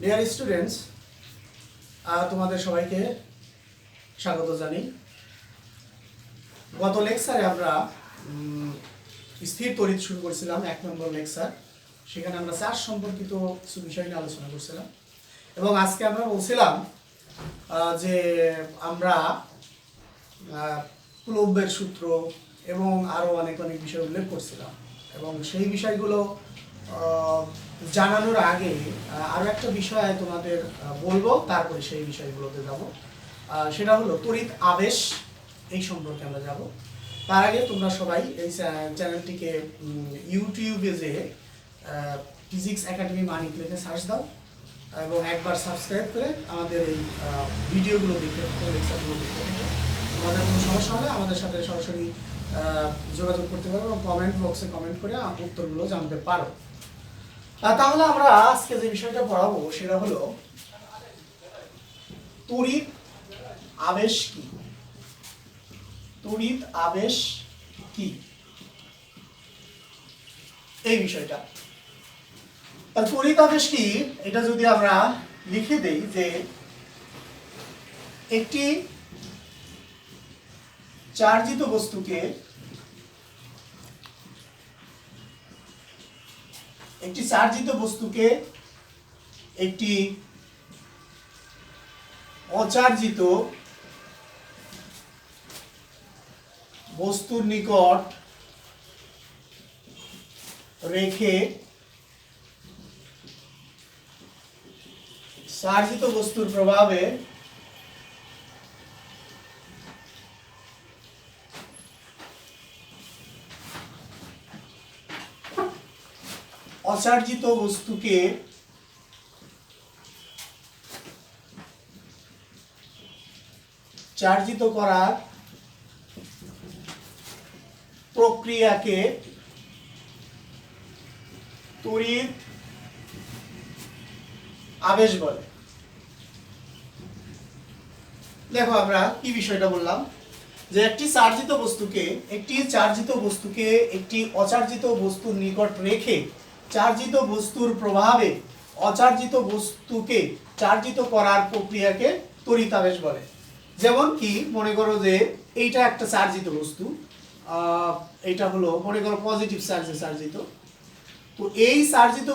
Dear students, তোমাদের সবাইকে স্বাগত জানাই। গত লেকচারে আমরা স্থির তড়িৎ শুরু করেছিলাম, 1 নম্বর লেকচার। সেখানে আমরা চার্জ সম্পর্কিত কিছু বিষয় নিয়ে আলোচনা করছিলাম এবং আজকে আমরা বলছিলাম যে আমরা কুলম্বের সূত্র এবং আরও অনেক অনেক বিষয় উল্লেখ করছিলাম এবং সেই বিষয়গুলো জানানোর আগে আরও একটা বিষয় তোমাদের বলবো, তারপরে সেই বিষয়গুলোতে যাব। সেটা হলো তড়িৎ আবেশ, এই সম্পর্কে আমরা যাব। তার আগে তোমরা সবাই এই চ্যানেলটিকে ইউটিউবে যে ফিজিক্স একাডেমি মানিক লিখে সার্চ দাও এবং একবার সাবস্ক্রাইব করে আমাদের এই ভিডিওগুলো দেখতে থাকো, লেকচারগুলো দেখতে থাকো। তোমাদের কোনো সমস্যা হলে আমাদের সাথে সরাসরি যোগাযোগ করতে পারো এবং কমেন্ট বক্সে কমেন্ট করে উত্তরগুলো জানতে পারো। তাহলে আমরা আজকে যে বিষয়টা পড়াবো সেটা হলো তড়িৎ আবেশ কি। তড়িৎ আবেশ কি এই বিষয়টা। তড়িৎ আবেশ কি এটা যদি আমরা লিখে দেই যে একটি চার্জিত বস্তুকে একটি অচার্জিত বস্তুর নিকট রেখে চার্জিত বস্তুর প্রভাবে অচার্জিত বস্তুকে চার্জিত করার প্রক্রিয়াকে তড়িৎ আবেশ বলে। দেখো আমরা কি বিষয়টা বললাম যে একটি চার্জিত বস্তুকে একটি অচার্জিত বস্তুর নিকট রেখে চার্জিত বস্তুর প্রভাবে অচার্জিত বস্তুকে চার্জিত করার প্রক্রিয়াকে তড়িৎ আবেশ বলে। যেমন কি মনে করো যে এইটা একটা চার্জিত বস্তু, এটা হলো মনে করো পজিটিভ চার্জে চার্জিত। তো এই চার্জিত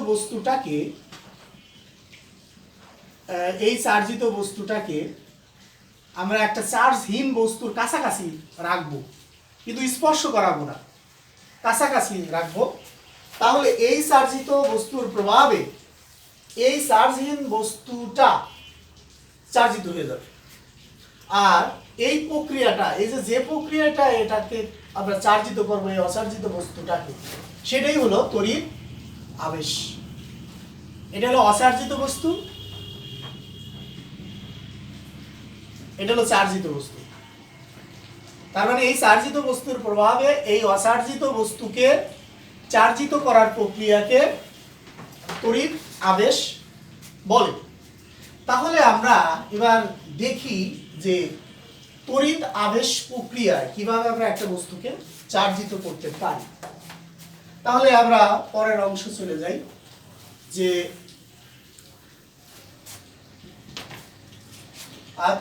বস্তুটাকে আমরা একটা চার্জহীন বস্তুর কাছাকাছি রাখবো, কিন্তু স্পর্শ করাবো না, কাছাকাছি রাখবো। তাহলে এই চার্জিত বস্তুর প্রভাবে এই চার্জহীন বস্তুটা চার্জিত হয়ে যাবে। আর এই প্রক্রিয়াটা, এই যে প্রক্রিয়াটা এটাকে আমরা চার্জিত করবো এই অচার্জিত বস্তুটাকে, সেটাই হলো তড়িৎ আবেশ। এটা হলো অচার্জিত বস্তু, এটা হলো চার্জিত বস্তু। তার মানে এই চার্জিত বস্তুর প্রভাবে এই অচার্জিত বস্তুকে চার্জিত করার প্রক্রিয়াকে তড়িৎ আবেশ বলে। তাহলে আমরা এবার দেখি যে তড়িৎ আবেশ প্রক্রিয়ায় কিভাবে আমরা একটা বস্তুকে চার্জিত করতে পারি। তাহলে আমরা পরের অংশ চলে যাই যে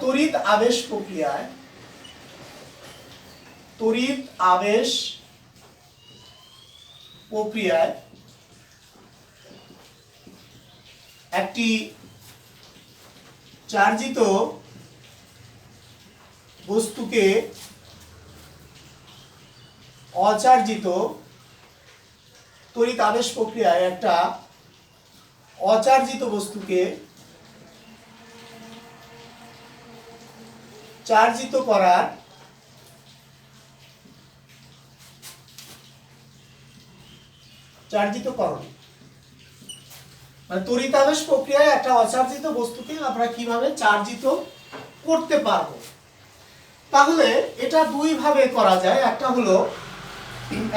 তড়িৎ আবেশ প্রক্রিয়ায় একটি চার্জিত বস্তুকে তড়িৎ আবেশ প্রক্রিয়ায় একটা অচার্জিত বস্তুকে চার্জিতকরণ মানে তড়িৎ আবেশ প্রক্রিয়ায় একটা অচার্জিত বস্তুকে আমরা কিভাবে চার্জিত করতে পারবো। তাহলে এটা দুই ভাবে করা যায়। একটা হলো,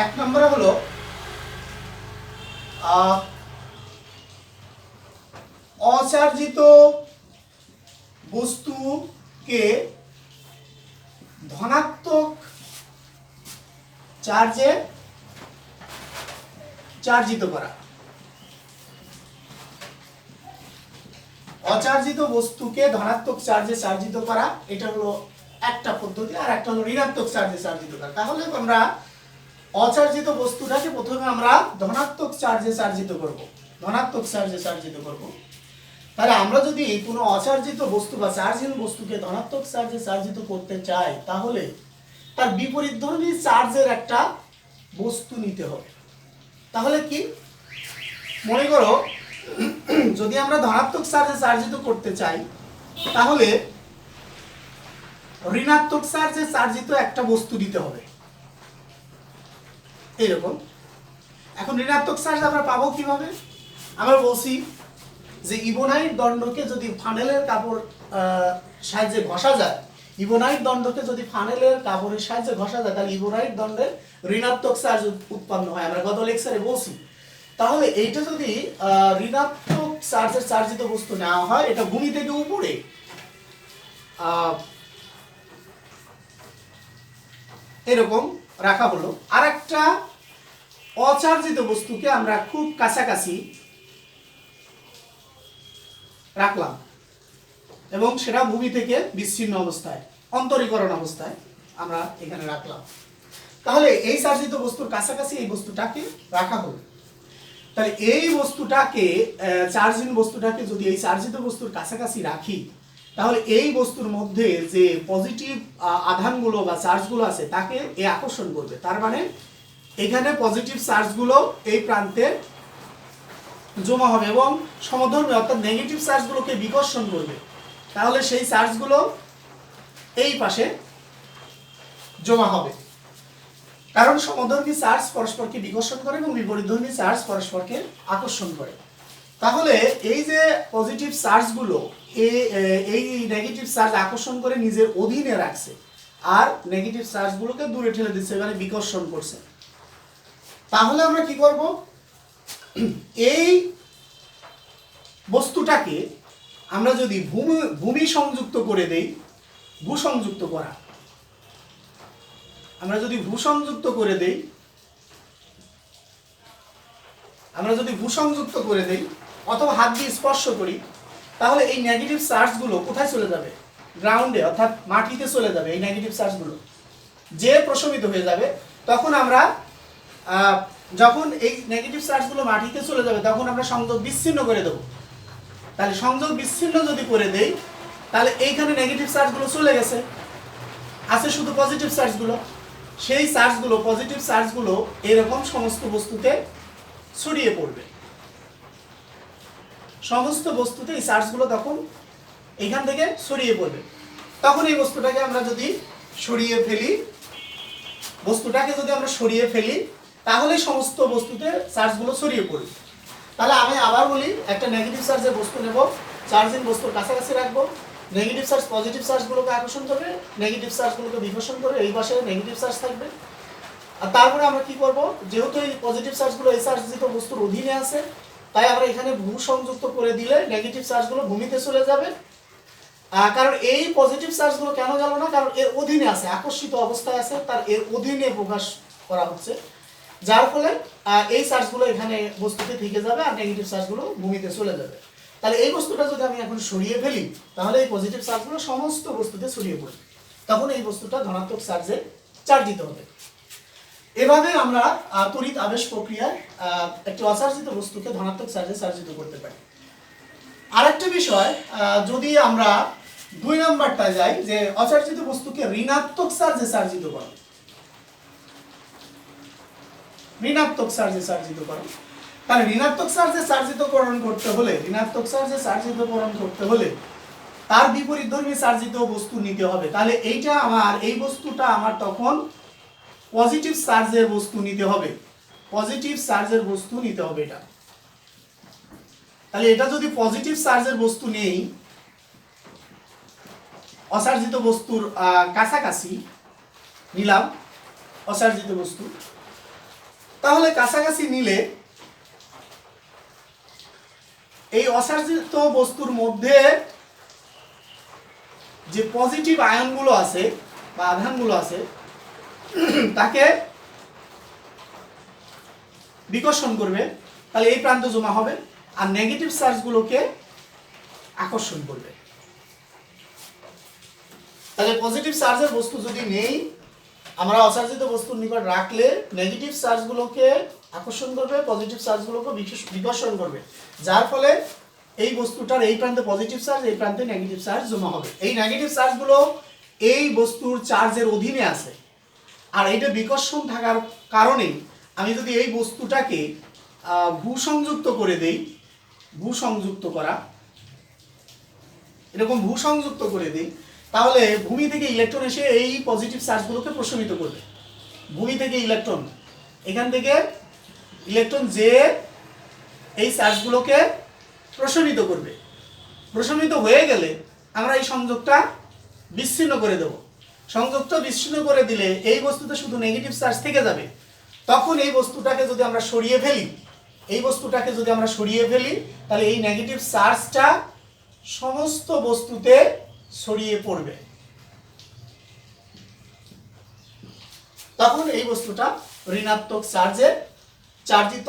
1 নম্বরে হলো অচার্জিত বস্তুকে ধনাত্মক চার্জে চার্জিত করা। অচার্জিত বস্তুকে ধনাত্মক চার্জে চার্জিত করা, এটা হলো একটা পদ্ধতি। আর একটা হলো ঋণাত্মক চার্জে চার্জিত করা। তাহলে আমরা অচার্জিত বস্তুটাকে প্রথমে আমরা ধনাত্মক চার্জে চার্জিত করব, ধনাত্মক চার্জে চার্জিত করব। তাহলে আমরা যদি কোনো অচার্জিত বস্তু বা চার্জহীন বস্তুকে ধনাত্মক চার্জে চার্জিত করতে চাই, তাহলে তার বিপরীতধর্মী চার্জের একটা বস্তু নিতে হবে। তাহলে কি মনে করো, যদি আমরা ধনাত্মক চার্জে চার্জিত করতে চাই, তাহলে ঋণাত্মক চার্জে চার্জিত একটা বস্তু দিতে হবে এরকম। এখন ঋণাত্মক চার্জ আমরা পাবো কিভাবে? আমরা বলছি যে ইবোনাইট দণ্ডকে যদি ফানেলের কাপড় সাহায্যে ঘষা যায়, ইবোনাইট দণ্ডকে যদি ফানেলের কাপড়ের সাহায্যে ঘষা যায়, তাহলে ইবোনাইট দণ্ডের ঋণাত্মক চার্জ উৎপন্ন হয়, আমরা গত লেকচারে বলছি। তাহলে এইটা যদি ঋণাত্মক চার্জের চার্জিত বস্তু নেওয়া হয়, এটা ভূমি থেকে উপরে এরকম রাখা হলো। আর একটা অচার্জিত বস্তুকে আমরা খুব কাছাকাছি রাখলাম এবং সেটা ভূমি থেকে বিচ্ছিন্ন অবস্থায়, অন্তরীকরণ অবস্থায় আমরা এখানে রাখলাম। তাহলে এই চার্জিত বস্তুর কাছাকাছি এই বস্তুটাকে রাখা হলো। তাহলে এই বস্তুটাকে, চার্জহীন বস্তুটাকে যদি এই চার্জিত বস্তুর কাছাকাছি রাখি, তাহলে এই বস্তুর মধ্যে যে পজিটিভ আধানগুলো বা চার্জগুলো আছে তাকে এ আকর্ষণ করবে। তার মানে এখানে পজিটিভ চার্জগুলো এই প্রান্তে জমা হবে এবং সমধর্মী অর্থাৎ নেগেটিভ চার্জগুলোকে বিকর্ষণ করবে। তাহলে সেই চার্জগুলো এই পাশে জমা হবে, কারণ সমধর্মী চার্জ পরস্পরকে বিকর্ষণ করে এবং বিপরীতধর্মী চার্জ পরস্পরকে আকর্ষণ করে। তাহলে এই যে পজিটিভ চার্জগুলো এই নেগেটিভ চার্জ আকর্ষণ করে নিজের অধীনে রাখছে, আর নেগেটিভ চার্জগুলোকে দূরে ঠেলে দিচ্ছে, মানে বিকর্ষণ করছে। তাহলে আমরা কি করব? এই বস্তুটাকে আমরা যদি ভূমি সংযুক্ত করে দেই, ভূসংযুক্ত করা, আমরা যদি ভূসংযুক্ত করে দেই, অথবা হাত দিয়ে স্পর্শ করি, তাহলে এই নেগেটিভ চার্জগুলো কোথায় চলে যাবে? গ্রাউন্ডে, অর্থাৎ মাটিতে চলে যাবে। এই নেগেটিভ চার্জগুলো যে প্রশমিত হয়ে যাবে, তখন আমরা যখন এই নেগেটিভ চার্জগুলো মাটিতে চলে যাবে, তখন আমরা সংযোগ বিচ্ছিন্ন করে দেব। তাহলে সংযোগ বিচ্ছিন্ন যদি করে দেই, তাহলে এইখানে নেগেটিভ চার্জগুলো চলে গেছে, আছে শুধু পজিটিভ চার্জগুলো। সেই চার্জগুলো, পজিটিভ চার্জগুলো এরকম সমস্ত বস্তুতে ছড়িয়ে পড়বে। সমস্ত বস্তুতে এই চার্জগুলো তখন এইখান থেকে ছড়িয়ে পড়বে। তখন এই বস্তুটাকে আমরা যদি সরিয়ে ফেলি, তাহলে সমস্ত বস্তুতে চার্জগুলো ছড়িয়ে পড়বে। তাহলে আমি আবার বলি, একটা নেগেটিভ চার্জের বস্তু নেব, চার্জিং বস্তুর কাছাকাছি রাখবো, নেগেটিভ চার্জ পজিটিভ চার্জগুলোকে আকর্ষণ করবে, নেগেটিভ চার্জগুলোকে বিকর্ষণ করবে, এই পাশে নেগেটিভ চার্জ থাকবে। আর তারপরে আমরা কি করব? যেহেতু এই পজিটিভ চার্জগুলো এই চার্জিত বস্তুর অধীনে আছে, তাই আমরা এখানে ভূ সংযুক্ত করে দিলে নেগেটিভ চার্জগুলো ভূমিতে চলে যাবে। কারণ এই পজিটিভ চার্জগুলো কেন গেল না? কারণ এর অধীনে আছে, আকর্ষিত অবস্থায় আছে, তার এর অধীনে প্রকাশ করা হচ্ছে, যার ফলে এই চার্জগুলো এখানে বস্তুতে থেকে যাবে আর নেগেটিভ চার্জগুলো ভূমিতে চলে যাবে। তাহলে এই বস্তুটা যদি আমি এখন সরিয়ে ফেলি, তাহলে এই পজিটিভ চার্জগুলো সমস্ত বস্তুতে ছড়িয়ে পড়বে, তখন এই বস্তুটা ধনাত্মক চার্জে চার্জিত হবে। এভাবে আমরা তড়িৎ আবেশ প্রক্রিয়ায় একটি অচার্জিত বস্তুকে ধনাত্মক চার্জে চার্জিত করতে পারি। আরেকটা বিষয়, যদি আমরা 2 নম্বরটায় যাই, যে অচার্জিত বস্তুকে ঋণাত্মক চার্জে চার্জিত করা, ঋণাত্মক চার্জে চার্জিত করা। তাহলে ঋণাত্মক চার্জে চার্জিতকরণ করতে হলে তার বিপরীতধর্মী চার্জিত বস্তু নিতে হবে। তাহলে এই বস্তুটা আমার তখন পজিটিভ চার্জের বস্তু নিতে হবে, এটা। তাহলে এটা যদি পজিটিভ চার্জের বস্তু নেই, অচার্জিত বস্তুর কাছাকাছি নিলাম অচার্জিত বস্তু, তাহলে কাছাকাছি নিলে এই অচার্জিত বস্তুর মধ্যে যে পজিটিভ আয়নগুলো আছে বা আধানগুলো আছে, তাকে বিকর্ষণ করবে, তাহলে এই প্রান্তে জমা হবে, আর নেগেটিভ চার্জগুলোকে আকর্ষণ করবে। তাহলে পজিটিভ চার্জের বস্তু যদি নেই, আমরা অচার্জিত বস্তুর নিকট রাখলে নেগেটিভ চার্জগুলোকে আকর্ষণ করবে, পজিটিভ চার্জগুলোকে বিকর্ষণ করবে, যার ফলে এই বস্তুটার এই প্রান্তে পজিটিভ চার্জ, এই প্রান্তে নেগেটিভ চার্জ জমা হবে। এই নেগেটিভ চার্জগুলো এই বস্তুর চার্জের অধীনে আছে, আর এইটা বিকর্ষণ থাকার কারণে আমি যদি এই বস্তুটাকে ভূসংযুক্ত করে দেই, ভূসংযুক্ত করা, এরকম ভূসংযুক্ত করে দিই, তাহলে ভূমি থেকে ইলেকট্রন এসে এই পজিটিভ চার্জগুলোকে প্রশমিত করবে। ভূমি থেকে ইলেকট্রন, এখান থেকে ইলেকট্রন যে এই চার্জগুলোকে প্রশমিত করবে। প্রশমিত হয়ে গেলে আমরা এই সংযোগটা বিচ্ছিন্ন করে দেব। সংযোগটা বিচ্ছিন্ন করে দিলে এই বস্তুতে শুধু নেগেটিভ চার্জ থেকে যাবে। তখন এই বস্তুটাকে যদি আমরা সরিয়ে ফেলি, এই বস্তুটাকে যদি আমরা সরিয়ে ফেলি, তাহলে এই নেগেটিভ চার্জটা সমস্ত বস্তুতে ছড়িয়ে পড়বে। তখন এই বস্তুটা ঋণাত্মক চার্জে চার্জিত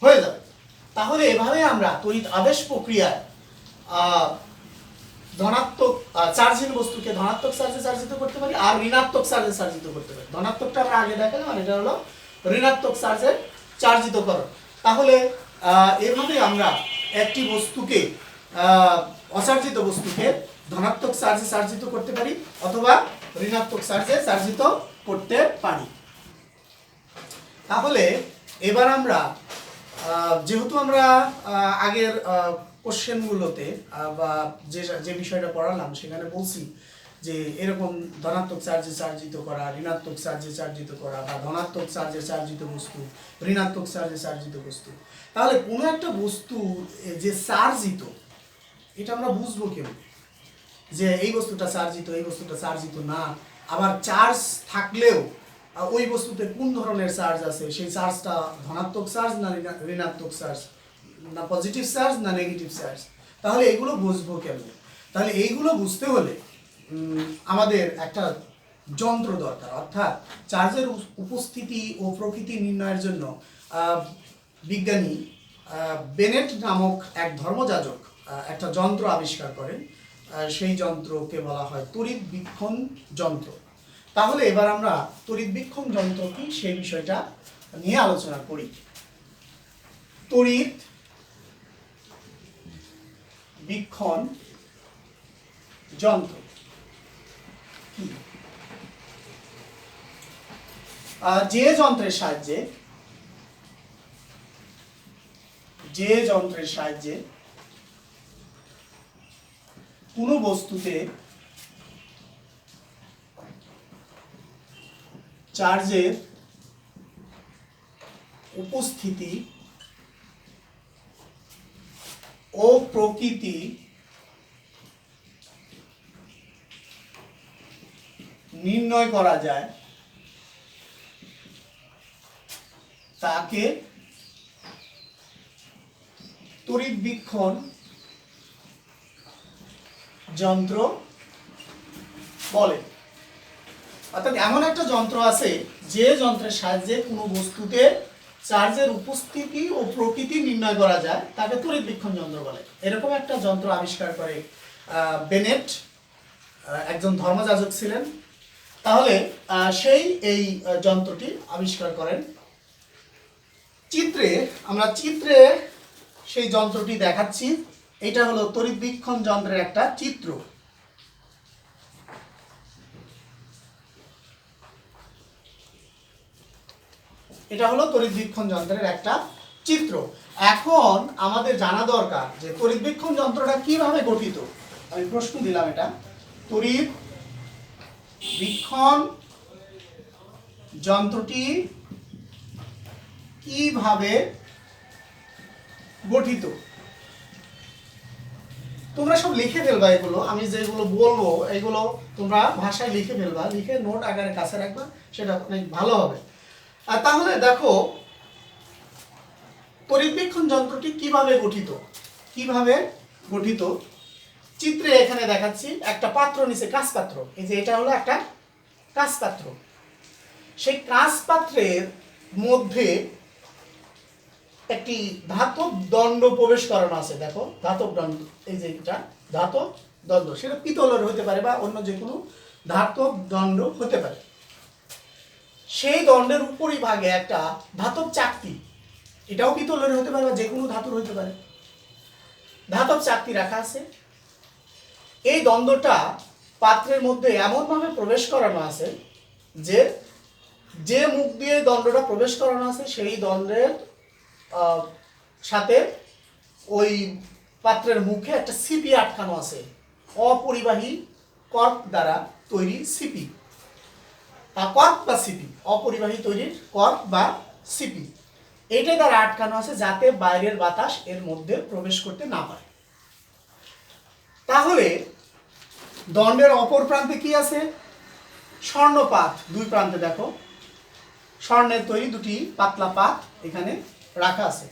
হয়ে যাবে। তাহলে এভাবে আমরা তড়িৎ আবেশ প্রক্রিয়ায় ধনাত্মক চার্জহীন বস্তুকে ধনাত্মক চার্জে চার্জিত করতে পারি, আর ঋণাত্মক চার্জে চার্জিত করতে পারি। ধনাত্মকটা আমরা আগে দেখালাম, আর এটা হলো ঋণাত্মক চার্জে চার্জিতকরণ। তাহলে এভাবে আমরা একটি বস্তুকে অচার্জিত বস্তুকে ধনাত্মক চার্জে চার্জিত করতে পারি অথবা ঋণাত্মক চার্জে চার্জিত করতে পারি। তাহলে এবার আমরা যেহেতু আমরা আগের কোশ্চেনগুলোতে বা যে বিষয়টা পড়ালাম সেখানে বলছি যে এরকম ধনাত্মক চার্জে চার্জিত করা, ঋণাত্মক চার্জে চার্জিত করা, বা ধনাত্মক চার্জে চার্জিত বস্তু, ঋণাত্মক চার্জে চার্জিত বস্তু। তাহলে কোনো একটা বস্তু যে চার্জিত, এটা আমরা বুঝবো কেমন যে এই বস্তুটা চার্জিত, এই বস্তুটা চার্জিত না। আবার চার্জ থাকলেও ওই বস্তুতে কোন ধরনের চার্জ আছে, সেই চার্জটা ধনাত্মক চার্জ না ঋণাত্মক চার্জ, না পজিটিভ চার্জ না নেগেটিভ চার্জ। তাহলে এগুলো বুঝবো কেমন? তাহলে এইগুলো বুঝতে হলে আমাদের একটা যন্ত্র দরকার, অর্থাৎ চার্জের উপস্থিতি ও প্রকৃতি নির্ণয়ের জন্য বিজ্ঞানী বেনেট নামক এক ধর্মযাজক একটা যন্ত্র আবিষ্কার করেন। সেই যন্ত্রকে বলা হয় তড়িৎ বীক্ষণ যন্ত্র। তাহলে এবার আমরা তড়িৎ বীক্ষণ যন্ত্র কি সেই বিষয়টা নিয়ে আলোচনা করি। তড়িৎ বীক্ষণ যন্ত্র কি? যে যন্ত্রের সাহায্যে কোনো বস্তুতে চার্জের উপস্থিতি ও প্রকৃতি নির্ণয় করা যায় তাকে তড়িৎ বীক্ষণ যন্ত্র বলে। অর্থাৎ এমন একটা যন্ত্র আছে যে যন্ত্রের সাহায্যে কোনো বস্তুতে চার্জের উপস্থিতি ও প্রকৃতি নির্ণয় করা যায় তাকে তড়িৎ বীক্ষণ যন্ত্র বলে। এরকম একটা যন্ত্র আবিষ্কার করে বেনেট, একজন ধর্মযাজক ছিলেন। তাহলে সেই এই যন্ত্রটি আবিষ্কার করেন। আমরা চিত্রে সেই যন্ত্রটি দেখাচ্ছি। এটা হলো তড়িৎ বীক্ষণ যন্ত্রের একটা চিত্র। এটা হলো তড়িৎ বীক্ষণ যন্ত্রের একটা চিত্র। এখন আমাদের জানা দরকার যে তড়িৎ বীক্ষণ যন্ত্রটা কিভাবে গঠিত। আমি প্রশ্ন দিলাম, এটা তড়িৎ বীক্ষণ যন্ত্রটি কিভাবে গঠিত? তোমরা সব লিখে ফেলবা, এগুলো আমি যেগুলো বলবো এগুলো তোমরা ভাষায় লিখে ফেলবা, লিখে নোট আকারে কাছে রাখবা, সেটা অনেক ভালো হবে। তাহলে দেখো তড়িৎ বীক্ষণ যন্ত্রটি কিভাবে গঠিত। চিত্রে এখানে দেখাচ্ছি একটা পাত্র নিচে, কাঁচ পাত্র। এই যে এটা হলো একটা কাঁচ পাত্র। সেই কাঁচ পাত্রের মধ্যে একটি ধাতব দণ্ড প্রবেশ করানো আছে। দেখো ধাতব দণ্ড, এই যে এটা ধাতব দণ্ড, সেটা পিতলের হতে পারে বা অন্য যে কোনো ধাতব দণ্ড হতে পারে। সেই দণ্ডের উপরিভাগে একটা ধাতব চাকতি, এটাও পিতলের হতে পারে বা যে কোনো ধাতুর হতে পারে, ধাতব চাকতি রাখা আছে। এই দণ্ডটা পাত্রের মধ্যে এমনভাবে প্রবেশ করানো আছে যে যে মুখ দিয়ে দণ্ডটা প্রবেশ করানো আছে সেই দণ্ডের সাথে ওই পাত্রের মুখে একটা সিপি আটকানো আছে, অপরিবাহী কর্ক দ্বারা তৈরি সিপি, কর্ক বা সিপি, অপরিবাহী তৈরির কর্ক বা সিপি, এটা দ্বারা আটকানো আছে যাতে বাইরের বাতাস এর মধ্যে প্রবেশ করতে না পারে। তাহলে দণ্ডের অপর প্রান্তে কি আছে? স্বর্ণপাত, দুই প্রান্তে দেখো স্বর্ণের তৈরি দুটি পাতলা পাত এখানে রাখা আছে।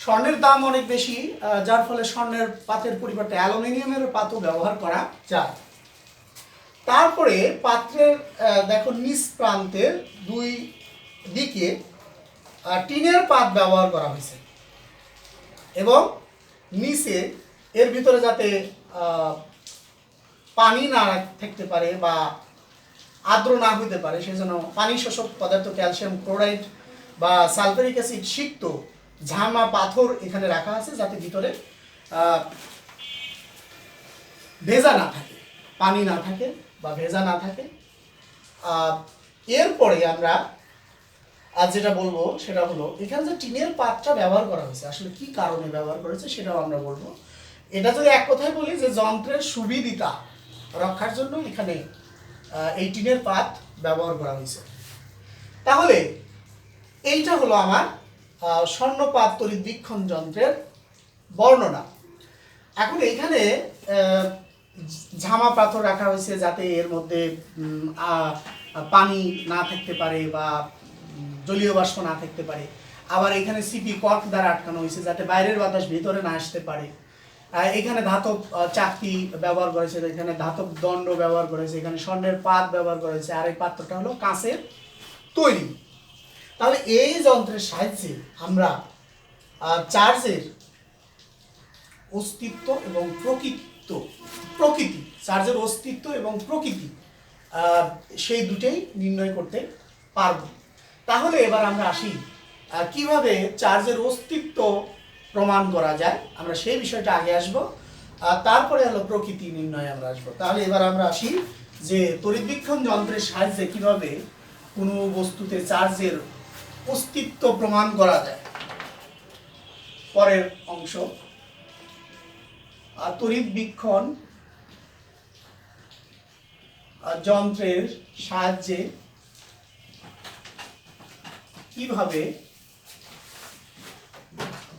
স্বর্ণের দাম অনেক বেশি, যার ফলে স্বর্ণের পাতের পরিবর্তে অ্যালুমিনিয়ামের পাতও ব্যবহার করা যায়। তারপরে পাত্রের দেখো নিচ প্রান্তের দুই দিকে টিনের পাত ব্যবহার করা হয়েছে এবং নিচে এর ভিতরে যাতে পানি না থাকতে পারে বা আর্দ্র না হইতে পারে সেজন্য পানি শোষক পদার্থ ক্যালসিয়াম ক্লোরাইড বা সালফারিক অ্যাসিড সিক্ত ঝামা পাথর এখানে রাখা আছে যাতে ভিতরে ভেজা না থাকে, পানি না থাকে বা ভেজা না থাকে। এরপরে আমরা আজ যেটা বলবো সেটা হলো এখানে যে টিনের পাতটা ব্যবহার করা হয়েছে আসলে কি কারণে ব্যবহার করেছে সেটাও আমরা বলবো। এটা যদি এক কথায় বলি যে যন্ত্রের সুবিধিতা রক্ষার জন্য এখানে এই টিনের পাত ব্যবহার করা হয়েছে। তাহলে এইটা হলো আমার স্বর্ণপাত তড়িৎবীক্ষণ যন্ত্রের বর্ণনা। এখন এইখানে ঝামা পাথর রাখা হয়েছে যাতে এর মধ্যে পানি না থাকতে পারে বা জলীয় বাষ্প না থাকতে পারে। আবার এখানে সিপি কর্ক দ্বারা আটকানো হয়েছে যাতে বাইরের বাতাস ভিতরে না আসতে পারে। এখানে ধাতব চাকতি ব্যবহার করেছে, এখানে ধাতব দণ্ড ব্যবহার করেছে, এখানে স্বর্ণের পাত ব্যবহার করেছে, আর এই পাত্রটা হলো কাঁচের তৈরি। তাহলে এই যন্ত্রের সাহায্যে আমরা চার্জের অস্তিত্ব এবং প্রকৃতি চার্জের অস্তিত্ব এবং প্রকৃতি সেই দুটেই নির্ণয় করতে পারব। তাহলে এবার আমরা আসি কিভাবে চার্জের অস্তিত্ব প্রমাণ করা যায়, আমরা সেই বিষয়টা আগে আসব, তারপরে হলো প্রকৃতি নির্ণয় আমরা আসবো। তাহলে এবার আমরা আসি যে তড়িৎবীক্ষণ যন্ত্রের সাহায্যে কিভাবে কোনো বস্তুতে চার্জের অস্তিত্ব প্রমাণ করা যায়। পরের অংশ, তড়িৎবীক্ষণ যন্ত্রের সাহায্যে কিভাবে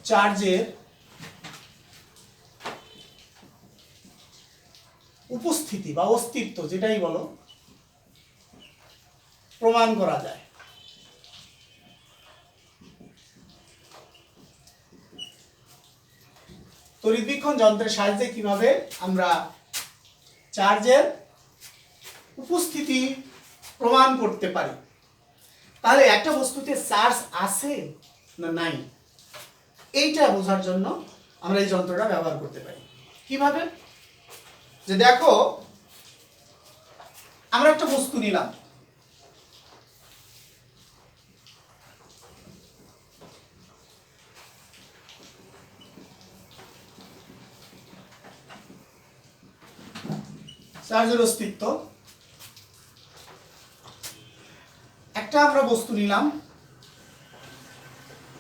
চার্জের উপস্থিতি বা অস্তিত্ব যেটাই বলো প্রমাণ করা যায়। তড়িৎবীক্ষণ যন্ত্রের সাহায্যে কিভাবে আমরা চার্জের উপস্থিতি প্রমাণ করতে পারি। তাহলে একটা বস্তুতে চার্জ আছে না নাই এইটা বোঝার জন্য আমরা এই যন্ত্রটা ব্যবহার করতে পারি। কিভাবে? যে দেখো আমরা একটা বস্তু নিলাম, চার্জের অস্তিত্ব, একটা আমরা বস্তু নিলাম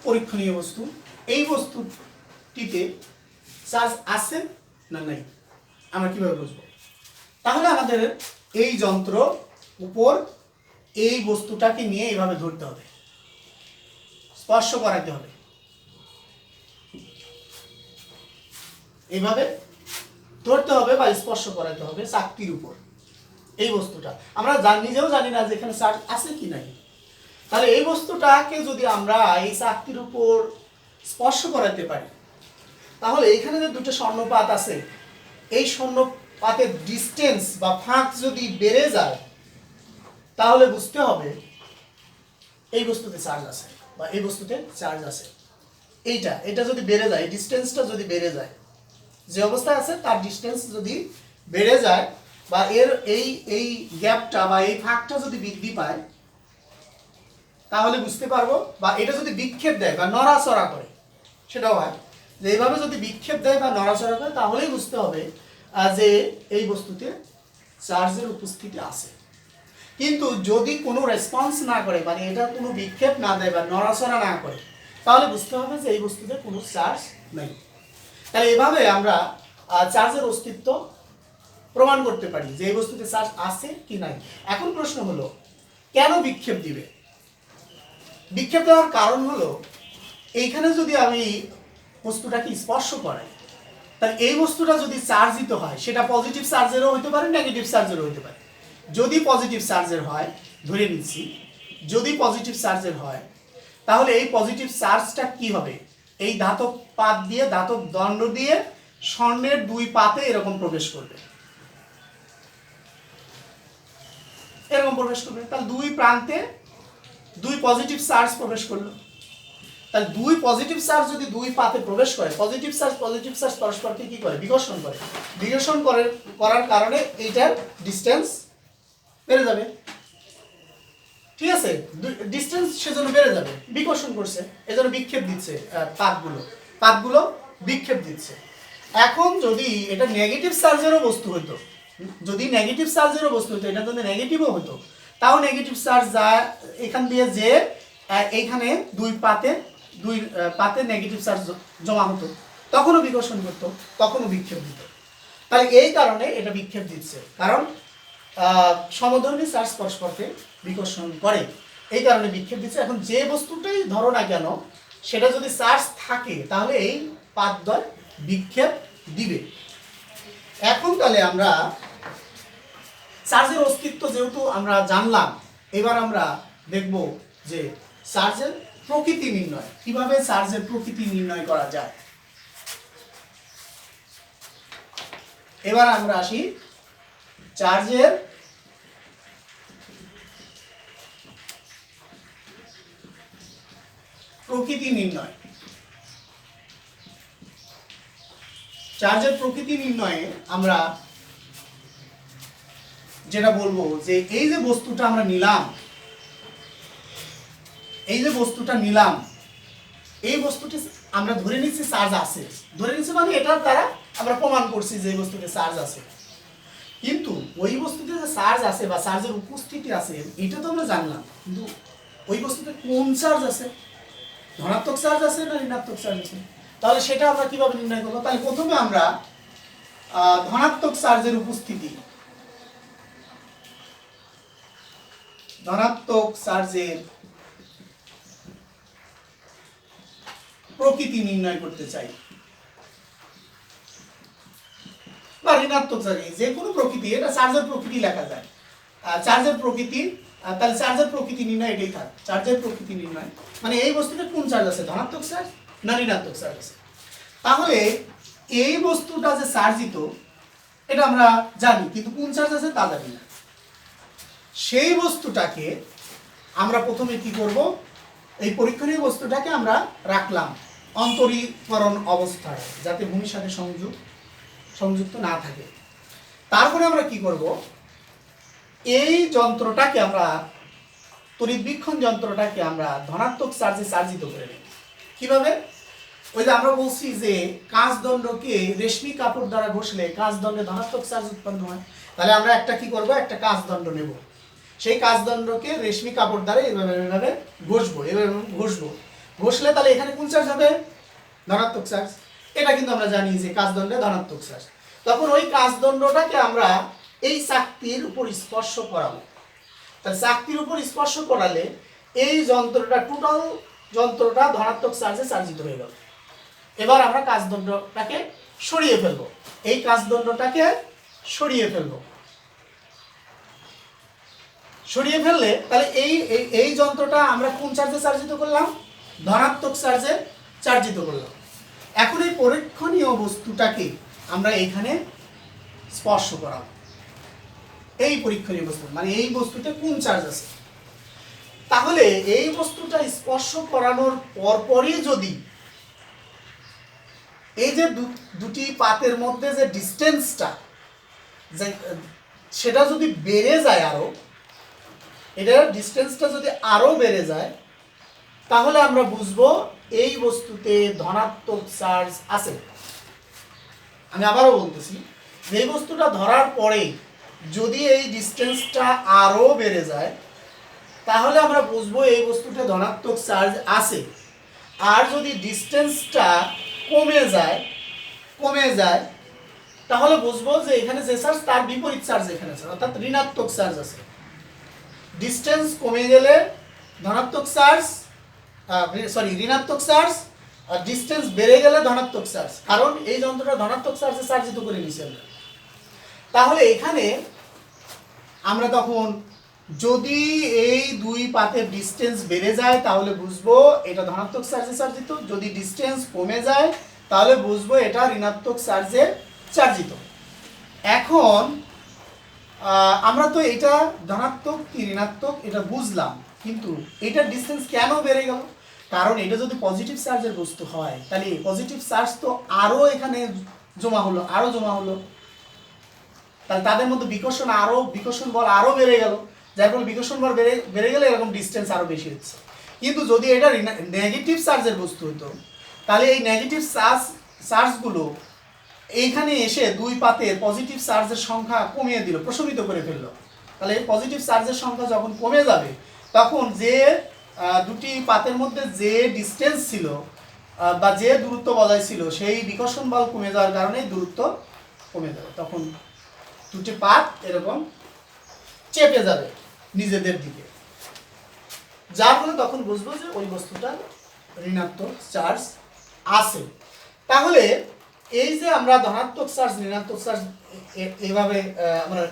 পরীক্ষণীয় বস্তু, এই বস্তুটিতে চার্জ আছে না নাই আমরা কিভাবে বুঝবো? তাহলে আমাদের এই যন্ত্র উপর এই বস্তুটাকে নিয়ে এইভাবে ধরতে হবে, স্পর্শ করাতে হবে, এইভাবে ধরতে হবে বা স্পর্শ করাতে হবে চাকতির উপর এই বস্তুটা। আমরা নিজেও জানি না যে এখানে চার্জ আছে কি নাই। তাহলে এই বস্তুটাকে যদি আমরা এই চাকতির উপর স্পর্শ করাতে পারি তাহলে এখানে যে দুটো স্বর্ণপাত আছে এই স্বর্ণপাতের ডিস্টেন্স বা ফাঁক যদি বেড়ে যায় তাহলে বুঝতে হবে এই বস্তুতে চার্জ আছে বা এই বস্তুতে চার্জ আছে। এটা যদি বেড়ে যায়, ডিস্টেন্সটা যদি বেড়ে যায়, যে অবস্থায় আছে তার ডিস্টেন্স যদি বেড়ে যায় বা এর এই গ্যাপটা বা এই ফাঁকটা যদি বৃদ্ধি পায়, তাহলে বুঝতে পারবো, বা এটা যদি বিক্ষেপ দেয় বা নড়াচড়া করে, সেটাও হয় যে এইভাবে যদি বিক্ষেপ দেয় বা নড়াচড়া করে, তাহলেই বুঝতে হবে যে এই বস্তুতে চার্জের উপস্থিতি আছে। কিন্তু যদি কোনো রেসপন্স না করে, মানে এটা কোনো বিক্ষেপ না দেয় বা নড়াচড়া না করে, তাহলে বুঝতে হবে যে এই বস্তুতে কোনো চার্জ নেই। তাহলে এভাবে আমরা চার্জের অস্তিত্ব প্রমাণ করতে পারি যে এই বস্তুতে চার্জ আছে কি নাই। এখন প্রশ্ন হলো, কেন বিক্ষেপ দিবে? বিক্ষেপ দেওয়ার কারণ হলো, এইখানে যদি আমি বস্তুটাকে স্পর্শ করাই, তাহলে এই বস্তুটা যদি চার্জিত হয়, সেটা পজিটিভ চার্জেরও হতে পারে, নেগেটিভ চার্জেরও হতে পারে। যদি পজিটিভ চার্জের হয়, ধরে নিচ্ছি যদি পজিটিভ চার্জের হয়, তাহলে এই পজিটিভ চার্জটা কি হবে? এই ধাতব পাত দিয়ে, ধাতব দণ্ড দিয়ে স্বর্ণের দুই পাতে এরকম প্রবেশ করবে, এরকম প্রবেশ করবে। তাহলে দুই প্রান্তে দুই পজিটিভ চার্জ প্রবেশ করলো। তাহলে দুই পজিটিভ চার্জ যদি দুই পাতে প্রবেশ করে, পজিটিভ চার্জ পরস্পরকে কি করে? বিকর্ষণ করে। বিকর্ষণ করার কারণে এইটার ডিস্টেন্স বেড়ে যাবে, ঠিক আছে? ডিস্টেন্স সেজন্য বেড়ে যাবে, বিকর্ষণ করছে, এজন্য বিক্ষেপ দিচ্ছে, পাতগুলো বিক্ষেপ দিচ্ছে। এখন যদি এটা নেগেটিভ চার্জেরও বস্তু হইতো, এটা যদি নেগেটিভও হতো, তাও নেগেটিভ চার্জ যা এখান দিয়ে যে এইখানে দুই পাতে নেগেটিভ চার্জ জমা হতো, তখনও বিকর্ষণ করতো, তখনও বিক্ষেপ দিত। তাহলে এই কারণে এটা বিক্ষেপ দিচ্ছে, কারণ সমধর্মী চার্জ পরস্পরকে বিকর্ষণ করে, এই কারণে বিক্ষেপ দিচ্ছে। এখন যে বস্তুটাই ধরো না কেন, সেটা যদি চার্জ থাকে, তাহলে এই পাতদ্বয় বিক্ষেপ দিবে। এখন তাহলে আমরা চার্জের অস্তিত্ব যেহেতু আমরা জানলাম, এবার আমরা দেখব যে চার্জের প্রকৃতি নির্ণয়, কিভাবে চার্জের প্রকৃতি নির্ণয় করা যায়। এবার আমরা আসি চার্জের প্রকৃতি নির্ণয়। চার্জের প্রকৃতি নির্ণয়ে আমরা যেটা বলবো যে এই যে বস্তুটা আমরা নিলাম, এই বস্তুটি আমরা ধরে নিচ্ছি চার্জ আছে, ধরে নিচ্ছি মানে এটার দ্বারা আমরা প্রমাণ করছি যে এই বস্তুতে চার্জ আছে। কিন্তু ওই বস্তুতে যে চার্জ আছে বা চার্জের উপস্থিতি আছে, এটা তো আমরা জানলাম, কিন্তু ওই বস্তুতে কোন চার্জ আছে, ধনাত্মক চার্জ আছে না ঋণাত্মক চার্জ আছে, তাহলে সেটা আমরা কিভাবে নির্ণয় করবো? তাহলে প্রথমে আমরা ধনাত্মক চার্জের উপস্থিতি, ধনাত্মক চার্জের প্রকৃতি নির্ণয় করতে চাই, বা ঋণাত্মক চার্জ, যে কোনো প্রকৃতি, এটা চার্জের প্রকৃতি লেখা যায়, চার্জের প্রকৃতি। তাহলে চার্জের প্রকৃতি নির্ণয় এটাই থাক, চার্জের প্রকৃতি নির্ণয় মানে এই বস্তুতে কোন চার্জ আছে, ধনাত্মক চার্জ না ঋণাত্মক চার্জ আছে। তাহলে এই বস্তুটা যে চার্জিত, এটা আমরা জানি, কিন্তু কোন চার্জ আছে তা জানি না। সেই বস্তুটাকে আমরা প্রথমে কি করব, এই পরীক্ষণীয় বস্তুটাকে আমরা রাখলাম অন্তরীকরণ অবস্থায়, যাতে ভূমির সাথে সংযুক্ত না থাকে। তারপরে আমরা কি করব, এই যন্ত্রটাকে আমরা, তড়িৎবীক্ষণ যন্ত্রটাকে আমরা ধনাত্মক চার্জে চার্জিত করে নেব। কিভাবে? ওই যে আমরা বলছি যে কাঁচদণ্ডকে রেশমি কাপড় দ্বারা ঘষলে কাঁচদণ্ডে ধনাত্মক চার্জ উৎপন্ন হয়। তাহলে আমরা একটা কি করব, একটা কাঁচদণ্ড নেব, সেই কাঁচদণ্ডকে রেশমি কাপড় দ্বারা এভাবে ঘষলে তাহলে এখানে কোন চার্জ হবে, ধনাত্মক চার্জ। এটা কিন্তু আমরা জানি যে কাঁচদণ্ডে ধনাত্মক চার্জ। তখন ওই কাঁচদণ্ডটাকে আমরা এই চাকতির উপর স্পর্শ করাবো। তাহলে চাকতির উপর স্পর্শ করালে এই যন্ত্রটা, টোটাল যন্ত্রটা ধনাত্মক চার্জে চার্জিত হয়ে গেল। এবার আমরা কাঁচদণ্ডটাকে সরিয়ে ফেলবো, এই কাঁচদণ্ডটাকে সরিয়ে ফেললে তাহলে এই যন্ত্রটা আমরা কোন চার্জে চার্জিত করলাম, ধনাত্মক চার্জে চার্জিত করলাম। এখন এই পরীক্ষণীয় বস্তুটাকে আমরা এইখানে স্পর্শ করাবো, এই পরীক্ষণীয় বস্তু মানে এই বস্তুতে কোন চার্জ আছে। তাহলে এই বস্তুটা স্পর্শ করানোর পরপরই যদি এই যে দুটি পাতের মধ্যে যে ডিস্টেন্সটা, যে সেটা যদি বেড়ে যায় আরো, এটার ডিস্টেন্সটা যদি আরো বেড়ে যায়, তাহলে আমরা বুঝবো এই বস্তুতে ধনাত্মক চার্জ আছে। আমি আবারও বলতেছি, যে বস্তুটা ধরার পরে যদি এই ডিস্টেন্সটা আরো বেড়ে যায়, তাহলে আমরা বুঝবো এই বস্তুতে ধনাত্মক চার্জ আছে। আর যদি ডিস্টেন্সটা কমে যায় তাহলে বুঝবো যে এখানে যে চার্জ তার বিপরীত চার্জ এখানে আছে, অর্থাৎ ঋণাত্মক চার্জ আছে। ডিস্টেন্স কমে গেলে ধনাত্মক চার্জ, ঋণাত্মক চার্জ, আর ডিস্টেন্স বেড়ে গেলে ধনাত্মক চার্জ, কারণ এই যন্ত্রটা ধনাত্মক চার্জে চার্জিত করে নিয়েছি আমরা। তাহলে এখানে আমরা তখন যদি এই দুই পাতের ডিস্টেন্স বেড়ে যায় তাহলে বুঝবো এটা ধনাত্মক চার্জে চার্জিত, যদি ডিস্টেন্স কমে যায় তাহলে বুঝবো এটা ঋণাত্মক চার্জে চার্জিত। এখন আমরা তো এটা ধনাত্মক কি ঋণাত্মক এটা বুঝলাম, কিন্তু এটার ডিস্টেন্স কেন বেড়ে গেল? কারণ এটা যদি পজিটিভ চার্জের বস্তু হয় তাহলে পজিটিভ চার্জ তো আরো এখানে জমা হলো, তাহলে তাদের মধ্যে বিকর্ষণ বল আরো বেড়ে গেল, যার ফলে বিকর্ষণ বল বেড়ে গেলে এরকম ডিস্টেন্স আরো বেশি হচ্ছে। কিন্তু যদি এটা নেগেটিভ চার্জের বস্তু হতো তাহলে এই নেগেটিভ চার্জগুলো এইখানে এসে দুই পাতের পজিটিভ চার্জের সংখ্যা কমিয়ে দিল, প্রশমিত করে ফেললো। তাহলে এই পজিটিভ চার্জের সংখ্যা যখন কমে যাবে তখন যে দুটি পাতের মধ্যে যে ডিস্টেন্স ছিল বা যে দূরত্ব বজায় ছিল সেই বিকর্ষণ বল কমে যাওয়ার কারণে দূরত্ব কমে যাবে, তখন দুটি পাত এরকম চেপে যাবে নিজেদের দিকে, যার ফলে তখন বুঝবো যে ওই বস্তুটার ঋণাত্মক চার্জ আছে। তাহলে এই যে আমরা ধনাত্মক চার্জ ঋণাত্মক চার্জ এইভাবে আমরা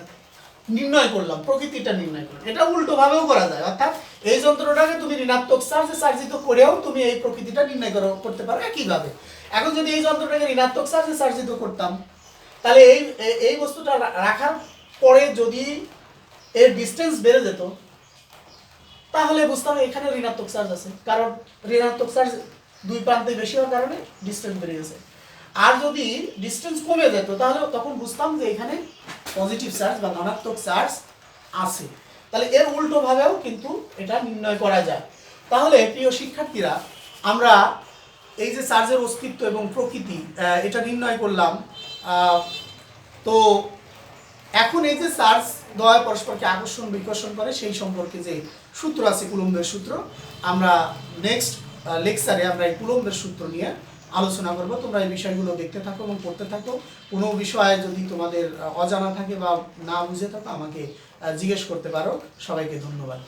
নির্ণয় করলাম, প্রকৃতিটা নির্ণয় করলাম, এটা উল্টো ভাবেও করা যায়। অর্থাৎ এই যন্ত্রটাকে তুমি ঋণাত্মক চার্জে চার্জিত করেও তুমি এই প্রকৃতিটা নির্ণয় করতে পারো একইভাবে। এখন যদি এই যন্ত্রটাকে ঋণাত্মক চার্জে চার্জিত করতাম তাহলে এই বস্তুটা রাখার পরে যদি এর ডিস্টেন্স বেড়ে যেত তাহলে বুঝতাম এখানে ঋণাত্মক চার্জ আছে, কারণ ঋণাত্মক চার্জ দুই প্রান্তে বেশি হওয়ার কারণে ডিস্টেন্স বেড়ে গেছে। আর যদি ডিস্টেন্স কমে যেত তাহলে তখন বুঝতাম যে এখানে পজিটিভ চার্জ বা ধনাত্মক চার্জ আছে। তাহলে এর উল্টো ভাবেও কিন্তু এটা নির্ণয় করা যায়। তাহলে প্রিয় শিক্ষার্থীরা, আমরা এই যে চার্জের অস্তিত্ব এবং প্রকৃতি এটা নির্ণয় করলাম। তো এখন এই যে চার্জ দ্বয় পরস্পরকে আকর্ষণ বিকর্ষণ করে সেই সম্পর্কে যে সূত্র আছে কুলম্বের সূত্র, আমরা নেক্সট লেকচারে আমরা এই কুলম্বের সূত্র নিয়ে আলোচনা করব। তোমরা এই বিষয়গুলো দেখতে থাকো এবং পড়তে থাকো। কোনো বিষয়ে যদি তোমাদের অজানা থাকে বা না বুঝে থাকো আমাকে জিজ্ঞেস করতে পারো। সবাইকে ধন্যবাদ।